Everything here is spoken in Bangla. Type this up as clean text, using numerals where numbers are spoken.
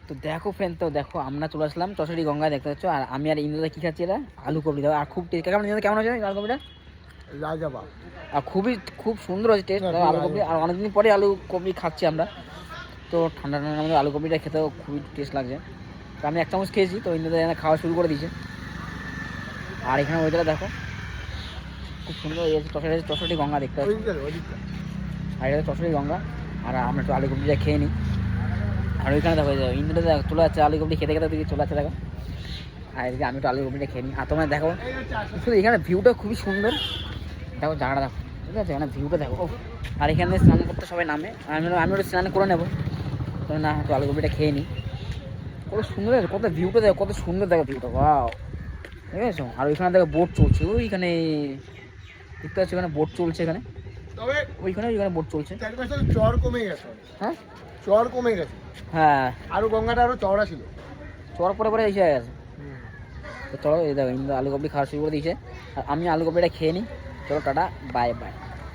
তো দেখো ফ্রেন্ড, তো দেখো আমরা চলে আসলাম চশারি গঙ্গা দেখতে পাচ্ছ। আর আমি আর ইন্দ্রদা কী খাচ্ছি, এটা আলু কবি দাও। আর খুব টেস্ট, কেমন হয়েছে আলু কবিটা? লাজবাব। আর খুব সুন্দর হয়েছে টেস্ট আলু কবি। আর অনেকদিন পরে আলু কবি খাচ্ছি আমরা। তো ঠান্ডা ঠান্ডার মধ্যে আলু কবিটা খেতেও খুবই টেস্ট লাগছে। তো আমি 1 চামচ খেয়েছি, তো ইন্দ্রদা এখানে খাওয়া শুরু করে দিয়েছে। আর এখানে ওইটা দেখো খুব সুন্দর চশারি গঙ্গা দেখতে পাচ্ছি। আর এটা চশারি গঙ্গা। আর আমরা একটু আলু কবিটা খেয়ে নিই। আর ওইখানে দেখো ইন্দ্রটা চলে যাচ্ছে আলু কবি খেতে খেতে দিকে চলে যাচ্ছে দেখো। আর এদিকে আমি একটু আলু কবিটা খেয়ে নিই। আর তোমার দেখো শুধু এখানে ভিউটা খুবই সুন্দর। দেখো জায়গাটা দেখো, ঠিক আছে, এখানে ভিউটা দেখো। আর এখানে স্নান করতে সবাই নামে, আমি ওটা স্নান করে নেবো। তো না, একটু আলু কবিটা খেয়ে নিই। কত সুন্দর, কত ভিউটা দেখো, কত সুন্দর দেখো ভিউটা, ওয়াও, ঠিক আছে। আর ওইখানে দেখো বোট চলছে, ওইখানে দেখতে পাচ্ছি ওখানে বোট চলছে এখানে, তবে ওইখানে বোট চলছে। চর কমে গেছে। হ্যাঁ, চর কমে গেছে। হ্যাঁ, আরো গঙ্গাটা আরো চওড়া ছিল। চর পরে এসে গেছে। তো চলো, এই দেখো ইন্দু আলু কবি খাওয়া শুরু করে দিয়েছে। আর আমি আলু কবিটা খেয়ে নিই। চলো টাটা, বাই বাই।